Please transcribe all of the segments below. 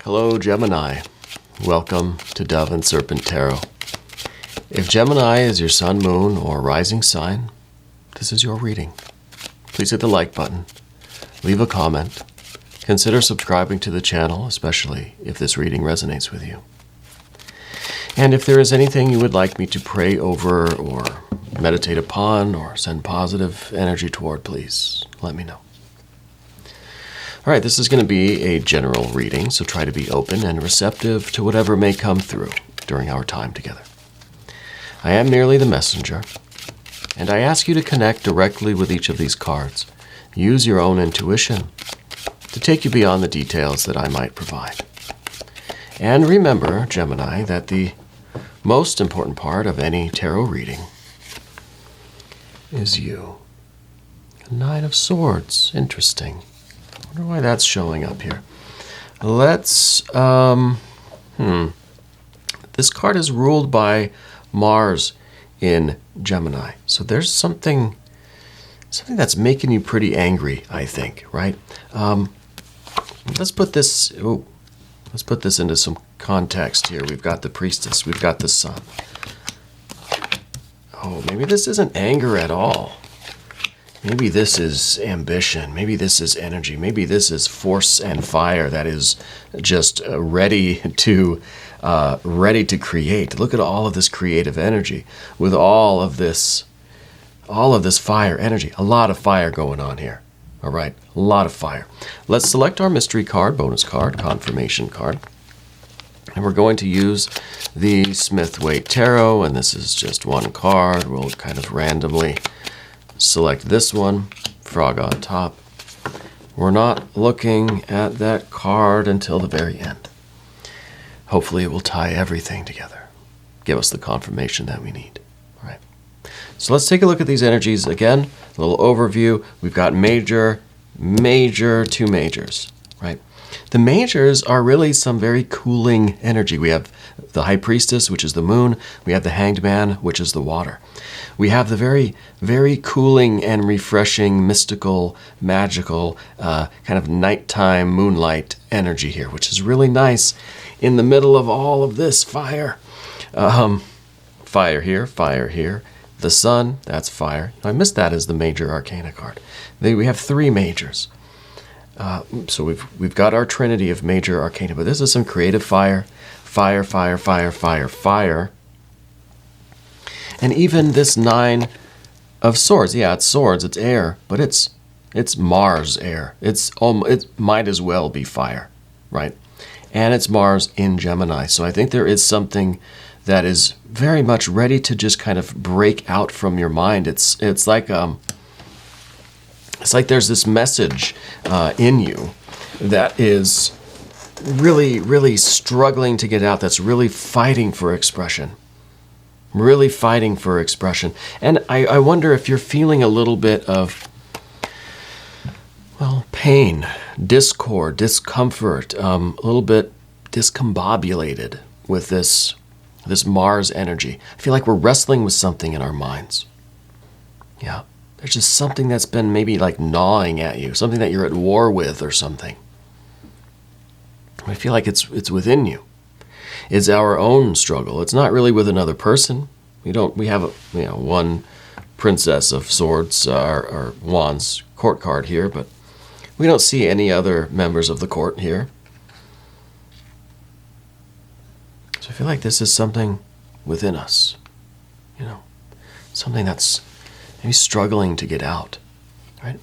Hello, Gemini. Welcome to Dove and Serpent Tarot. If Gemini is your sun, moon, or rising sign, this is your reading. Please hit the like button, leave a comment, consider subscribing to the channel, especially if this reading resonates with you. And if there is anything you would like me to pray over or meditate upon or send positive energy toward, please let me know. All right, this is going to be a general reading, so try to be open and receptive to whatever may come through during our time together. I am merely the messenger, and I ask you to connect directly with each of these cards. Use your own intuition to take you beyond the details that I might provide. And remember, Gemini, that the most important part of any tarot reading is you. A Nine of Swords. Interesting. I wonder why that's showing up here. Let's, This card is ruled by Mars in Gemini. So there's something that's making you pretty angry, I think, right? Let's put this into some context here. We've got the Priestess, we've got the Sun. Oh, maybe this isn't anger at all. Maybe this is ambition. Maybe this is energy. Maybe this is force and fire that is just ready to create. Look at all of this creative energy with all of this fire energy. A lot of fire going on here. All right, a lot of fire. Let's select our mystery card, bonus card, confirmation card. And we're going to use the Smith-Waite Tarot, and this is just one card. We'll kind of randomly select this one, frog on top. We're not looking at that card until the very end. Hopefully it will tie everything together, give us the confirmation that we need. All right. So let's take a look at these energies again. A little overview. We've got major, two majors, right? The majors are really some very cooling energy. We have the High Priestess, which is the moon. We have the Hanged Man, which is the water. We have the very, very cooling and refreshing, mystical, magical, kind of nighttime moonlight energy here, which is really nice in the middle of all of this fire. Fire here. The Sun, that's fire. I missed that as the major arcana card. We have three majors. So we've got our trinity of major arcana, but this is some creative fire. And even this Nine of Swords, yeah, it's swords, it's air, but it's Mars air. It might as well be fire, right? And it's Mars in Gemini. So I think there is something that is very much ready to just kind of break out from your mind. It's like there's this message in you that is really, really struggling to get out, that's really fighting for expression. And I wonder if you're feeling a little bit of, pain, discord, discomfort, a little bit discombobulated with this Mars energy. I feel like we're wrestling with something in our minds. Yeah. There's just something that's been maybe like gnawing at you, something that you're at war with or something. I feel like it's within you. It's our own struggle. It's not really with another person. We have one Princess of Swords or Wands court card here, but we don't see any other members of the court here. So I feel like this is something within us, something that's maybe struggling to get out, right?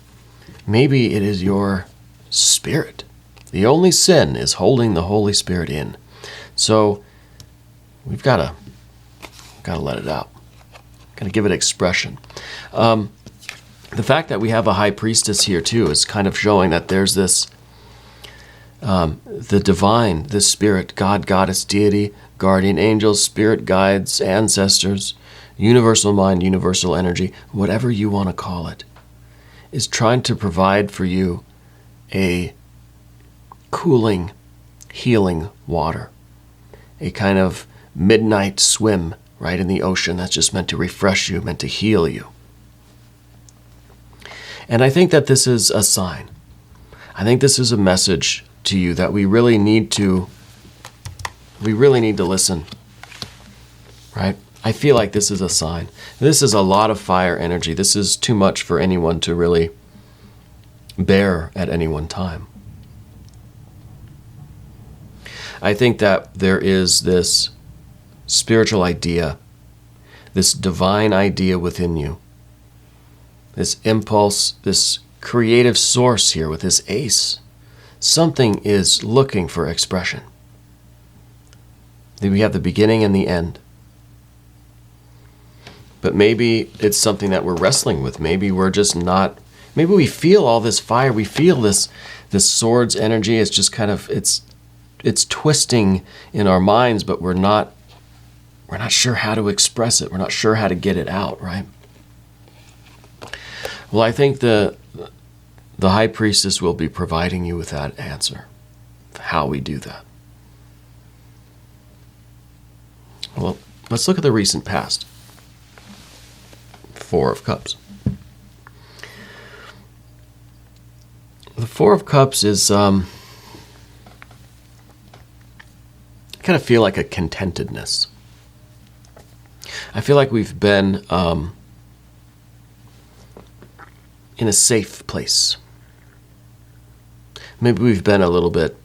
Maybe it is your spirit. The only sin is holding the Holy Spirit in. So we've got to let it out. Got to give it expression. The fact that we have a High Priestess here too is kind of showing that there's this, the divine, this spirit, God, goddess, deity, guardian angels, spirit guides, ancestors, universal mind, universal energy, whatever you want to call it, is trying to provide for you a cooling, healing water, a kind of midnight swim right in the ocean that's just meant to refresh you, meant to heal you. And I think that this is a sign. I think this is a message to you that we really need to listen, right? I feel like this is a sign. This is a lot of fire energy. This is too much for anyone to really bear at any one time. I think that there is this spiritual idea, this divine idea within you, this impulse, this creative source here with this ace. Something is looking for expression. We have the beginning and the end. But maybe it's something that we're wrestling with. Maybe we're just not, maybe we feel all this fire. We feel this sword's energy. It's just kind of, it's twisting in our minds, but we're not sure how to express it. We're not sure how to get it out, right? Well, I think the High Priestess will be providing you with that answer, how we do that. Well, let's look at the recent past. Four of Cups. The Four of Cups is, I kind of feel like a contentedness. I feel like we've been in a safe place. Maybe we've been a little bit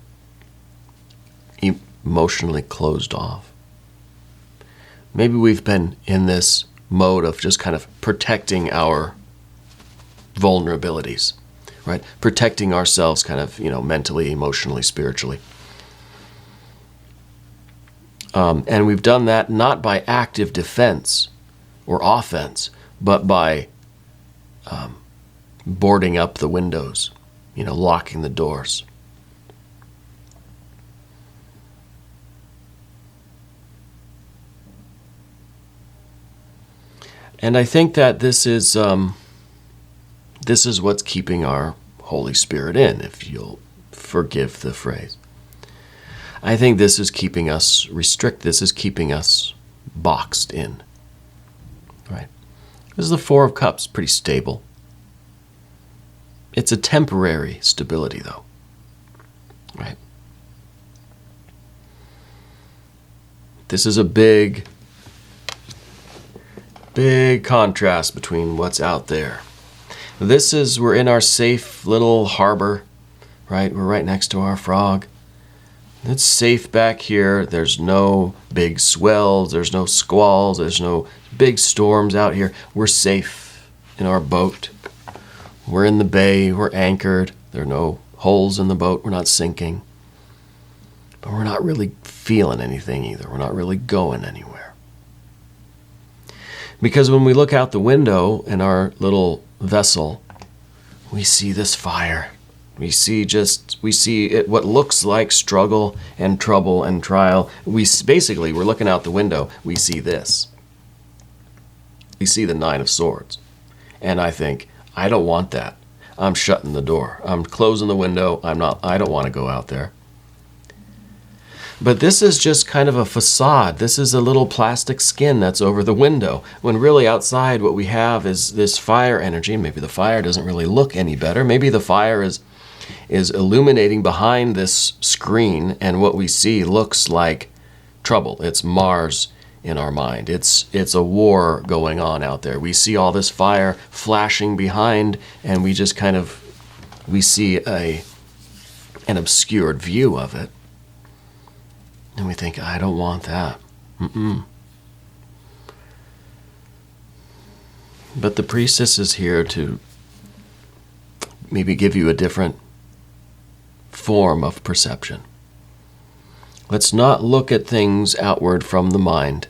emotionally closed off. Maybe we've been in this mode of just kind of protecting our vulnerabilities, right? Protecting ourselves kind of, mentally, emotionally, spiritually. And we've done that not by active defense or offense, but by boarding up the windows, locking the doors. And I think that this is what's keeping our Holy Spirit in, if you'll forgive the phrase. I think this is keeping us restricted. This is keeping us boxed in, right? This is the Four of Cups, pretty stable. It's a temporary stability, though, right? This is a big contrast between what's out there. We're in our safe little harbor, right? We're right next to our frog. It's safe back here. There's no big swells. There's no squalls. There's no big storms out here. We're safe in our boat. We're in the bay. We're anchored. There are no holes in the boat. We're not sinking. But we're not really feeling anything either. We're not really going anywhere. Because when we look out the window in our little vessel, we see this fire. We see it, what looks like struggle and trouble and trial. We're looking out the window. We see this. We see the Nine of Swords. And I think, I don't want that. I'm shutting the door. I'm closing the window. I don't want to go out there. But this is just kind of a facade. This is a little plastic skin that's over the window. When really outside what we have is this fire energy. Maybe the fire doesn't really look any better. Maybe the fire is illuminating behind this screen, and what we see looks like trouble. It's Mars in our mind. It's a war going on out there. We see all this fire flashing behind, and we just we see an obscured view of it. And we think, I don't want that. But the priestess is here to maybe give you a different form of perception. Let's not look at things outward from the mind.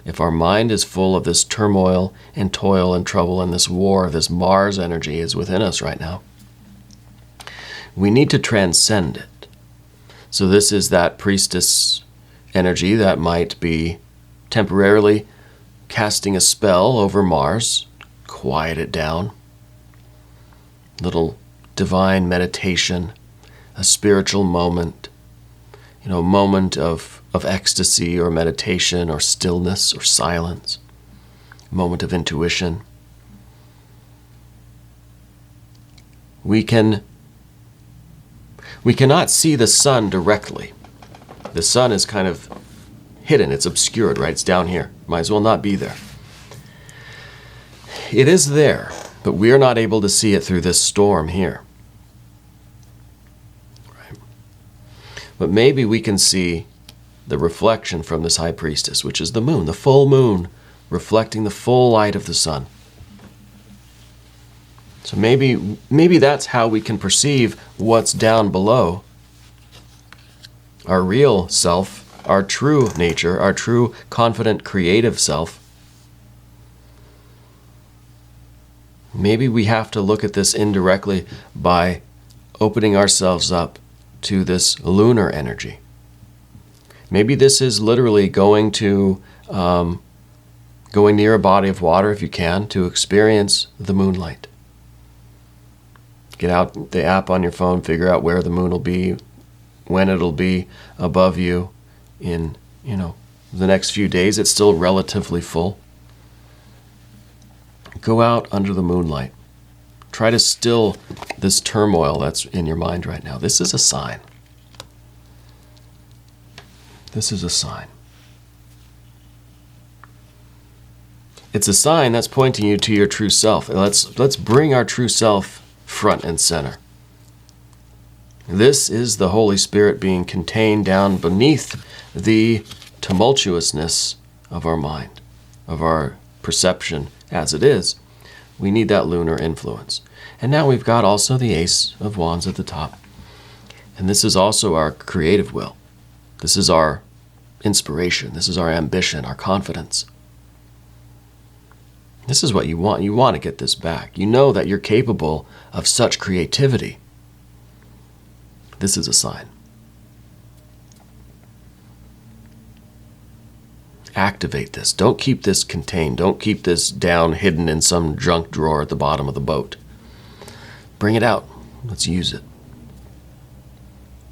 If our mind is full of this turmoil and toil and trouble and this war, this Mars energy is within us right now, we need to transcend it. So this is that priestess energy that might be temporarily casting a spell over Mars, quiet it down. Little divine meditation, a spiritual moment, moment of ecstasy or meditation or stillness or silence, moment of intuition. We can We cannot see the sun directly. The sun is kind of hidden. It's obscured, right? It's down here. Might as well not be there. It is there, but we are not able to see it through this storm here. Right? But maybe we can see the reflection from this high priestess, which is the moon, the full moon, reflecting the full light of the sun. So maybe that's how we can perceive what's down below. Our real self, our true nature, our true confident creative self. Maybe we have to look at this indirectly by opening ourselves up to this lunar energy. Maybe this is literally going near a body of water if you can to experience the moonlight. Get out the app on your phone, figure out where the moon will be, when it'll be above you in, the next few days. It's still relatively full. Go out under the moonlight. Try to still this turmoil that's in your mind right now. This is a sign. This is a sign. It's a sign that's pointing you to your true self. Let's bring our true self front and center. This is the Holy Spirit being contained down beneath the tumultuousness of our mind, of our perception as it is. We need that lunar influence. And now we've got also the Ace of Wands at the top. And this is also our creative will. This is our inspiration. This is our ambition, our confidence. This is what you want. You want to get this back. You know that you're capable of such creativity. This is a sign. Activate this. Don't keep this contained. Don't keep this down, hidden in some junk drawer at the bottom of the boat. Bring it out. Let's use it.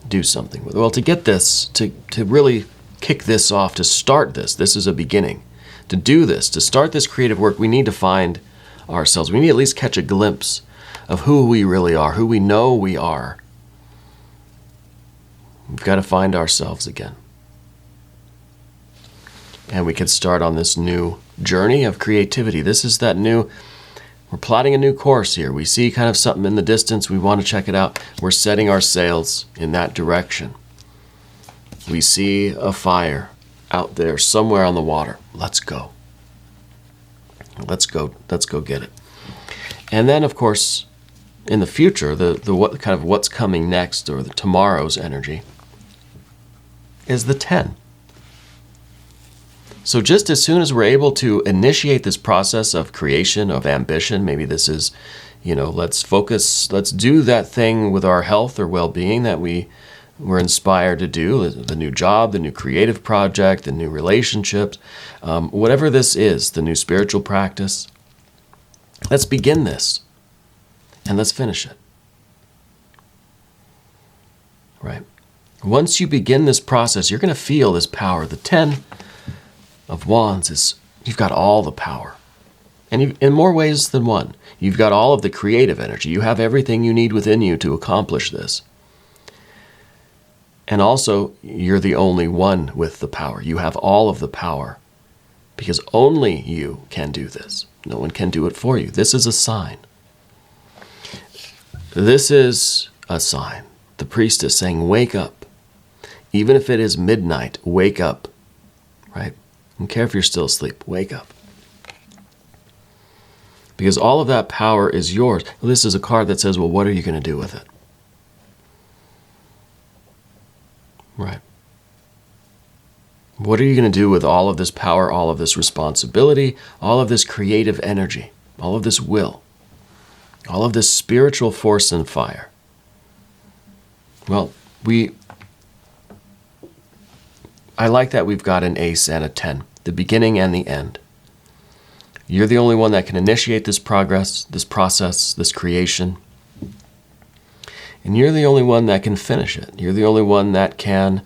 Do something with it. Well, to get this, to really kick this off, to start this is a beginning. To do this, to start this creative work, we need to find ourselves. We need to at least catch a glimpse of who we really are, who we know we are. We've got to find ourselves again. And we can start on this new journey of creativity. This is that new, we're plotting a new course here. We see kind of something in the distance. We want to check it out. We're setting our sails in that direction. We see a fire out there somewhere on the water. Let's go. Let's go get it. And then, of course, in the future, the what kind of what's coming next, or the tomorrow's energy, is the 10. So just as soon as we're able to initiate this process of creation, of ambition, maybe this is, let's focus, let's do that thing with our health or well-being that we're inspired to do, the new job, the new creative project, the new relationships, whatever this is, the new spiritual practice. Let's begin this and let's finish it. Right? Once you begin this process, you're going to feel this power. The 10 of Wands is, you've got all the power. And in more ways than one. You've got all of the creative energy. You have everything you need within you to accomplish this. And also, you're the only one with the power. You have all of the power because only you can do this. No one can do it for you. This is a sign. This is a sign. The priestess saying, wake up. Even if it is midnight, wake up. Right? I don't care if you're still asleep. Wake up. Because all of that power is yours. Well, this is a card that says, well, what are you going to do with it? Right. What are you going to do with all of this power, all of this responsibility, all of this creative energy, all of this will, all of this spiritual force and fire? Well, I like that we've got an ace and a 10, the beginning and the end. You're the only one that can initiate this progress, this process, this creation. And you're the only one that can finish it. You're the only one that can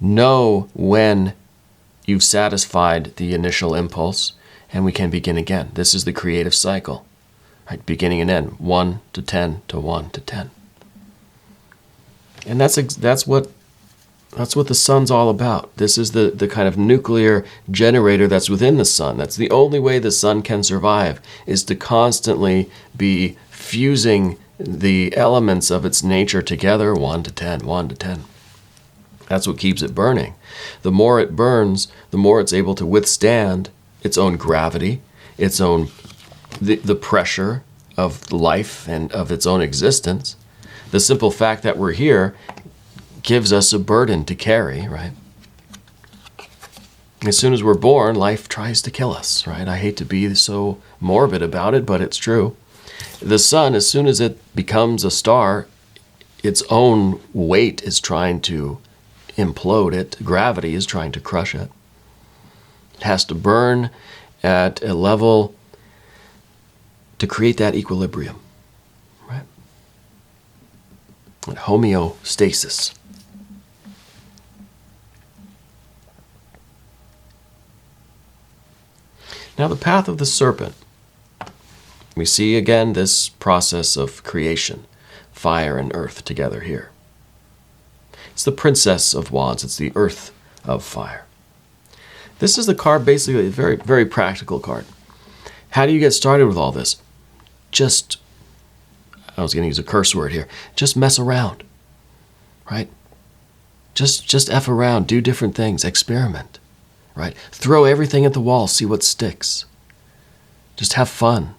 know when you've satisfied the initial impulse and we can begin again. This is the creative cycle, right? Beginning and end, 1 to 10 to 1 to 10. And that's what the sun's all about. This is the kind of nuclear generator that's within the sun. That's the only way the sun can survive, is to constantly be fusing the elements of its nature together, 1 to 10, 1 to 10. That's what keeps it burning. The more it burns, the more it's able to withstand its own gravity, its own the pressure of life and of its own existence. The simple fact that we're here gives us a burden to carry, right? As soon as we're born, life tries to kill us, right? I hate to be so morbid about it, but it's true. The sun, as soon as it becomes a star, its own weight is trying to implode it. Gravity is trying to crush it. It has to burn at a level to create that equilibrium, right? And homeostasis. Now, the path of the serpent. We see again this process of creation, fire and earth together here. It's the Princess of Wands. It's the Earth of Fire. This is the card, basically a very, very practical card. How do you get started with all this? Just, I was going to use a curse word here, just mess around, right? Just F around, do different things, experiment, right? Throw everything at the wall, see what sticks. Just have fun.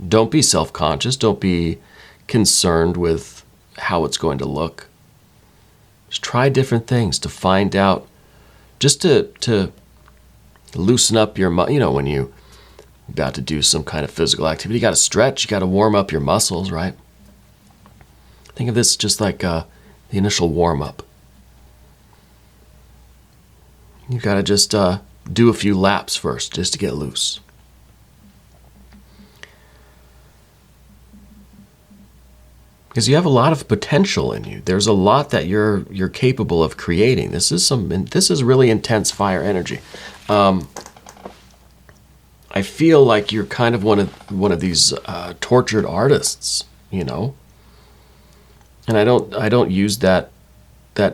Don't be self-conscious. Don't be concerned with how it's going to look. Just try different things to find out, just to loosen up your, when you're about to do some kind of physical activity, you got to stretch, you got to warm up your muscles, right? Think of this just like the initial warm-up. You got to just do a few laps first, just to get loose. Because you have a lot of potential in you. There's a lot that you're capable of creating. This is really intense fire energy. I feel like you're kind of one of these tortured artists, And I don't use that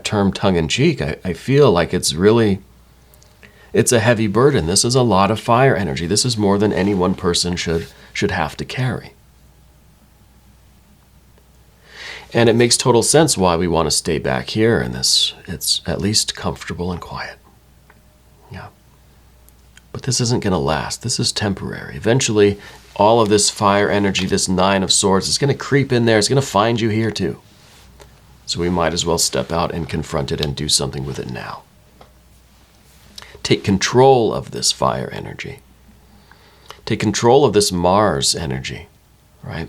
term tongue in cheek. I feel like it's a heavy burden. This is a lot of fire energy. This is more than any one person should have to carry. And it makes total sense why we want to stay back here in this. It's at least comfortable and quiet. Yeah. But this isn't going to last. This is temporary. Eventually, all of this fire energy, this 9 of Swords, is going to creep in there. It's going to find you here too. So we might as well step out and confront it and do something with it now. Take control of this fire energy. Take control of this Mars energy, right?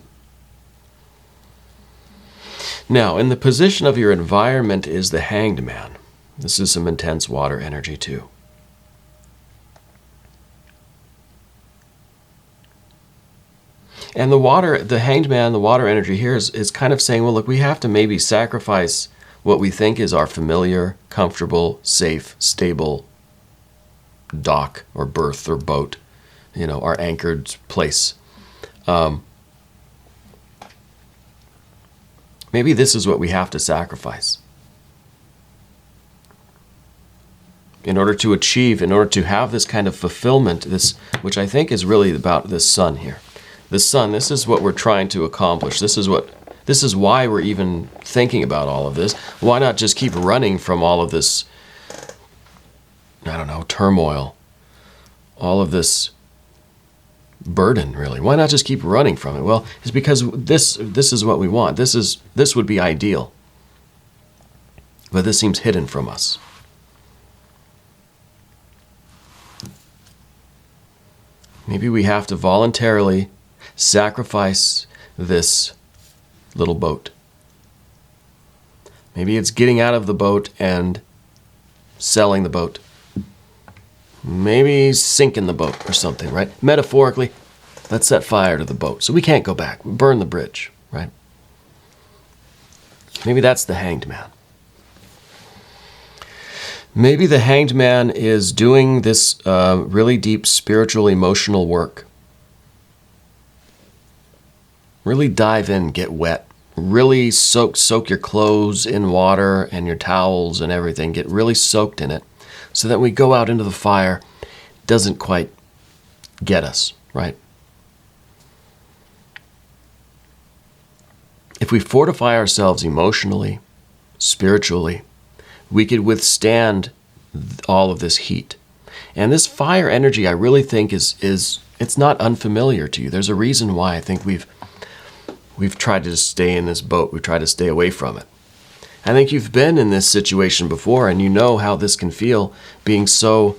Now, in the position of your environment is the Hanged Man. This is some intense water energy too. And the Hanged Man, the water energy here is kind of saying, well, look, we have to maybe sacrifice what we think is our familiar, comfortable, safe, stable dock or berth or boat, our anchored place. Maybe this is what we have to sacrifice in order to have this kind of fulfillment, which I think is really about this sun here. The sun, this is what we're trying to accomplish. This is why we're even thinking about all of this. Why not just keep running from all of this, turmoil, all of this burden, really? Why not just keep running from it? Well, it's because this is what we want. This would be ideal. But this seems hidden from us. Maybe we have to voluntarily sacrifice this little boat. Maybe it's getting out of the boat and selling the boat. Maybe sinking the boat or something, right? Metaphorically, let's set fire to the boat so we can't go back. Burn the bridge, right? Maybe that's the Hanged Man. Maybe the Hanged Man is doing this really deep spiritual, emotional work. Really dive in, get wet, really soak your clothes in water and your towels and everything. Get really soaked in it so that when we go out into the fire, it doesn't quite get us, right? If we fortify ourselves emotionally, spiritually, we could withstand all of this heat. And this fire energy, I really think is it's not unfamiliar to you. There's a reason why I think we've tried to stay in this boat. We've tried to stay away from it. I think you've been in this situation before, and you know how this can feel, being so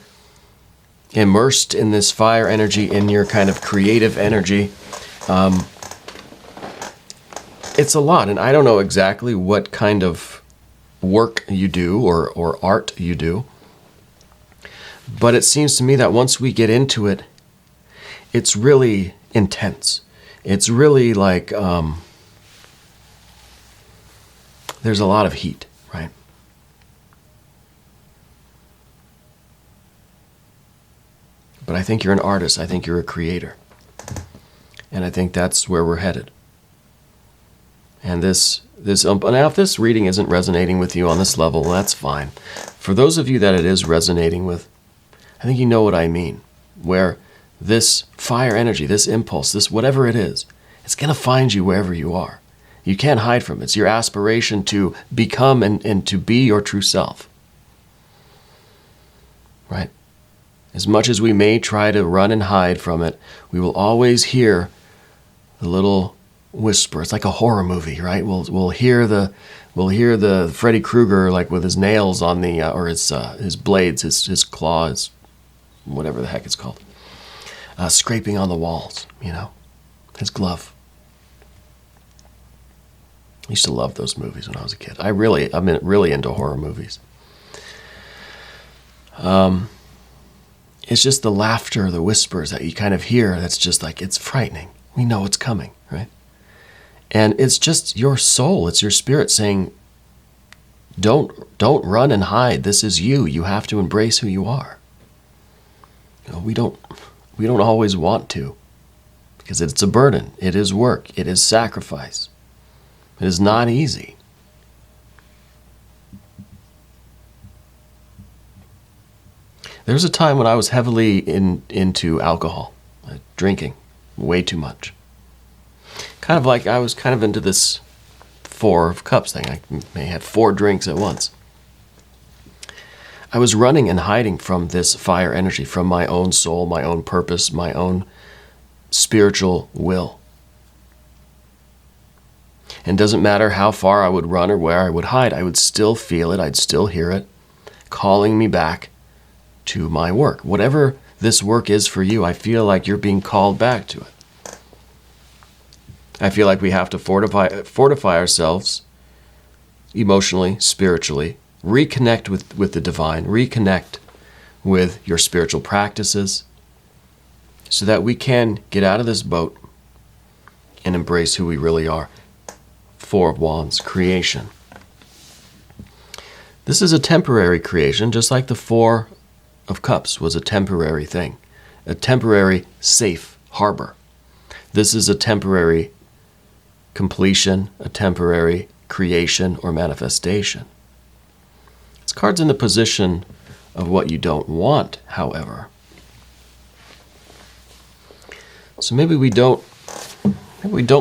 immersed in this fire energy, in your kind of creative energy. It's a lot, and I don't know exactly what kind of work you do or art you do, but it seems to me that once we get into it, it's really intense. It's really like there's a lot of heat, right? But I think you're an artist. I think you're a creator. And I think that's where we're headed. And now if this reading isn't resonating with you on this level, that's fine. For those of you that it is resonating with, I think you know what I mean. Where this fire energy, this impulse, this whatever it is, it's going to find you wherever you are. You can't hide from it. It's your aspiration to become and to be your true self. Right? As much as we may try to run and hide from it, we will always hear the little whisper. It's like a horror movie, right? We'll hear the Freddy Krueger, like with his nails on the or his blades, his claws, whatever the heck it's called, scraping on the walls. His glove. I used to love those movies when I was a kid. I'm really into horror movies. It's just the laughter, the whispers that you kind of hear. That's just like, it's frightening. We know it's coming, right? And it's just your soul. It's your spirit saying, don't run and hide. This is you. You have to embrace who you are. We don't always want to, because it's a burden. It is work. It is sacrifice. It is not easy. There was a time when I was heavily into alcohol, drinking way too much. Kind of like I was kind of into this 4 of cups thing. I may have 4 drinks at once. I was running and hiding from this fire energy, from my own soul, my own purpose, my own spiritual will. And it doesn't matter how far I would run or where I would hide, I would still feel it, I'd still hear it, calling me back to my work. Whatever this work is for you, I feel like you're being called back to it. I feel like we have to fortify ourselves emotionally, spiritually, reconnect with the divine, reconnect with your spiritual practices, so that we can get out of this boat and embrace who we really are. 4 of Wands, creation. This is a temporary creation, just like the 4 of Cups was a temporary thing, a temporary safe harbor. This is a temporary completion, a temporary creation or manifestation. This card's in the position of what you don't want, however. So maybe we don't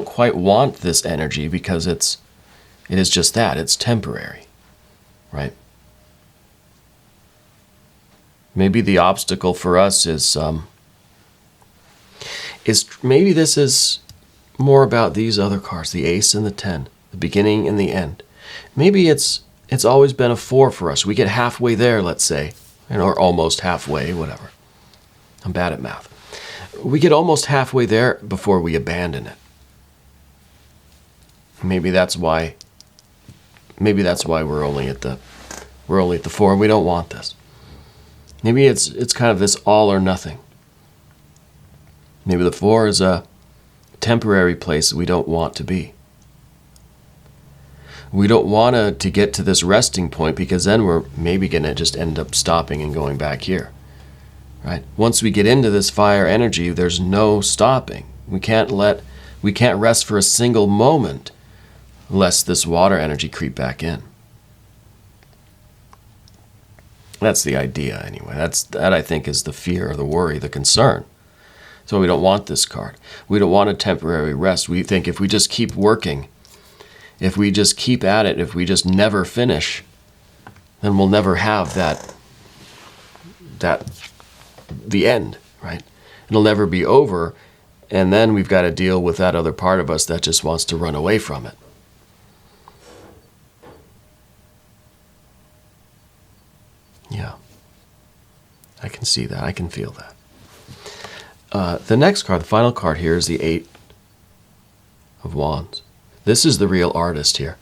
quite want this energy because it is just that, it's temporary, right? Maybe the obstacle for us is maybe this is more about these other cards, the Ace and the 10, the beginning and the end. Maybe it's always been a 4 for us. We get halfway there, let's say, or almost halfway, whatever. I'm bad at math. We get almost halfway there before we abandon it. Maybe that's why we're only at the 4 and we don't want this. Maybe it's kind of this all or nothing. Maybe the 4 is a temporary place we don't want to be. We don't want to get to this resting point, because then we're maybe going to just end up stopping and going back here. Right? Once we get into this fire energy, there's no stopping. We can't rest for a single moment lest this water energy creep back in. That's the idea anyway. That I think is the fear, the worry, the concern. So we don't want this card. We don't want a temporary rest. We think if we just keep working, if we just keep at it, if we just never finish, then we'll never have the end, right? It'll never be over, and then we've got to deal with that other part of us that just wants to run away from it. Yeah, I can see that. I can feel that. The next card, the final card here, is the Eight of Wands. This is the real artist here.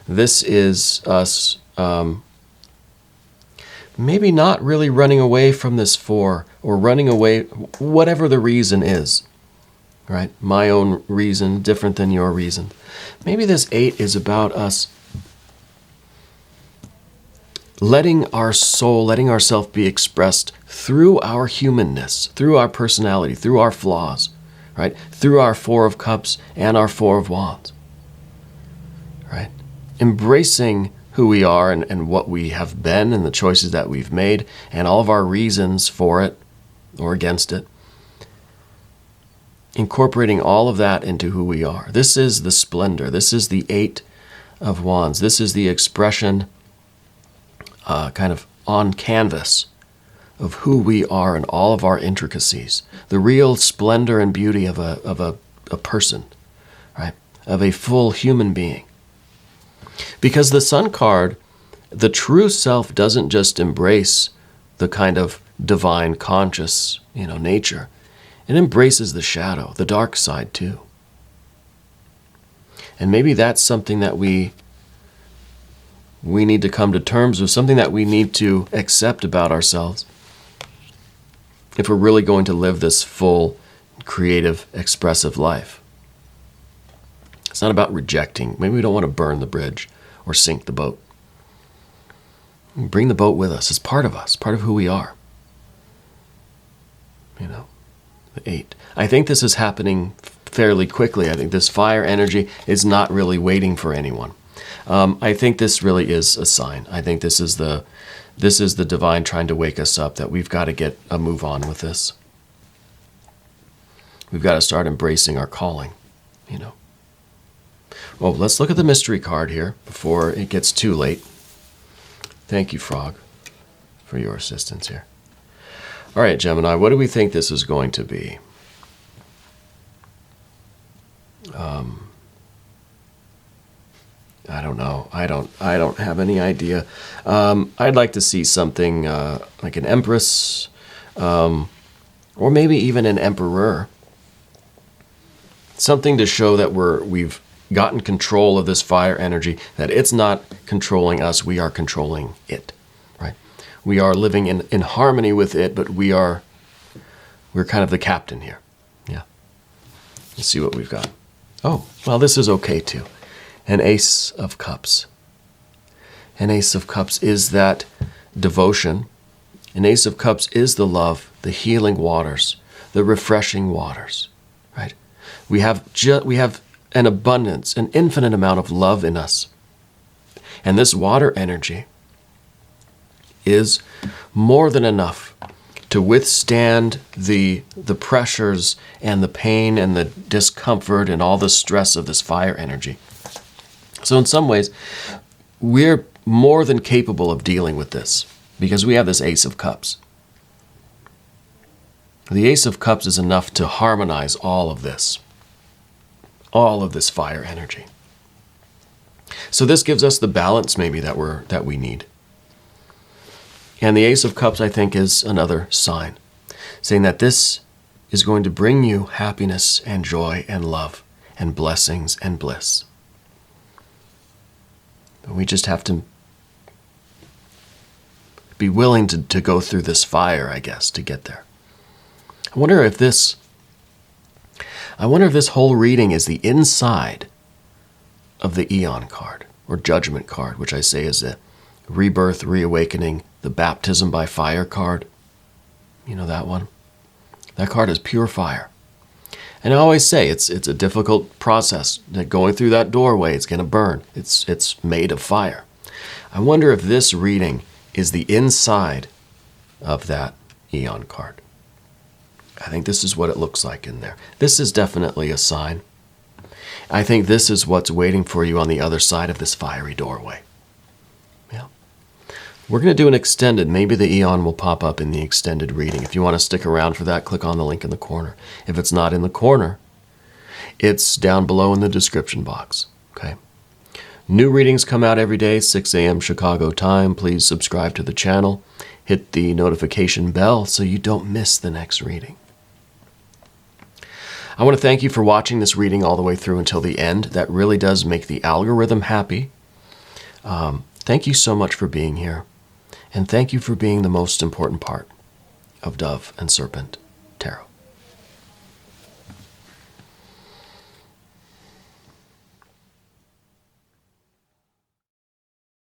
This is us maybe not really running away from this Four, or running away, whatever the reason is, right? My own reason, different than your reason. Maybe this Eight is about us letting our soul, letting ourselves be expressed through our humanness, through our personality, through our flaws, right? Through our Four of Cups and our Four of Wands, right? Embracing who we are and what we have been and the choices that we've made and all of our reasons for it or against it. Incorporating all of that into who we are. This is the splendor. This is the Eight of Wands. This is the expression kind of on canvas of who we are and all of our intricacies. The real splendor and beauty of a person, right? Of a full human being. Because the Sun card, the true self doesn't just embrace the kind of divine conscious, nature. It embraces the shadow, the dark side too. And maybe that's something that we need to come to terms with, something that we need to accept about ourselves if we're really going to live this full, creative, expressive life. It's not about rejecting. Maybe we don't want to burn the bridge or sink the boat. Bring the boat with us. It's part of us, part of who we are. The Eight. I think this is happening fairly quickly. I think this fire energy is not really waiting for anyone. I think this really is a sign. I think this is the divine trying to wake us up, that we've got to get a move on with this. We've got to start embracing our calling, Well, let's look at the mystery card here before it gets too late. Thank you, Frog, for your assistance here. All right, Gemini, what do we think this is going to be? I don't know. I don't have any idea. I'd like to see something like an empress, or maybe even an emperor. Something to show that we've gotten control of this fire energy, that it's not controlling us, we are controlling it, right? We are living in harmony with it, but we're kind of the captain here. Yeah. Let's see what we've got. Oh, well, this is okay too. An Ace of Cups. An Ace of Cups is that devotion. An Ace of Cups is the love, the healing waters, the refreshing waters, right? We have an abundance, an infinite amount of love in us. And this water energy is more than enough to withstand the pressures and the pain and the discomfort and all the stress of this fire energy. So in some ways, we're more than capable of dealing with this because we have this Ace of Cups. The Ace of Cups is enough to harmonize all of this fire energy. So this gives us the balance maybe that we need. And the Ace of Cups, I think, is another sign, saying that this is going to bring you happiness and joy and love and blessings and bliss. But we just have to be willing to go through this fire, I guess, to get there. I wonder if this whole reading is the inside of the Eon card, or Judgment card, which I say is the rebirth, reawakening, the baptism by fire card. You know that one? That card is pure fire. And I always say it's a difficult process. Going through that doorway, it's going to burn. It's made of fire. I wonder if this reading is the inside of that Eon card. I think this is what it looks like in there. This is definitely a sign. I think this is what's waiting for you on the other side of this fiery doorway. Yeah. We're going to do an extended. Maybe the Eon will pop up in the extended reading. If you want to stick around for that, click on the link in the corner. If it's not in the corner, it's down below in the description box. Okay. New readings come out every day, 6 a.m. Chicago time. Please subscribe to the channel. Hit the notification bell so you don't miss the next reading. I want to thank you for watching this reading all the way through until the end. That really does make the algorithm happy. Thank you so much for being here. And thank you for being the most important part of Dove and Serpent.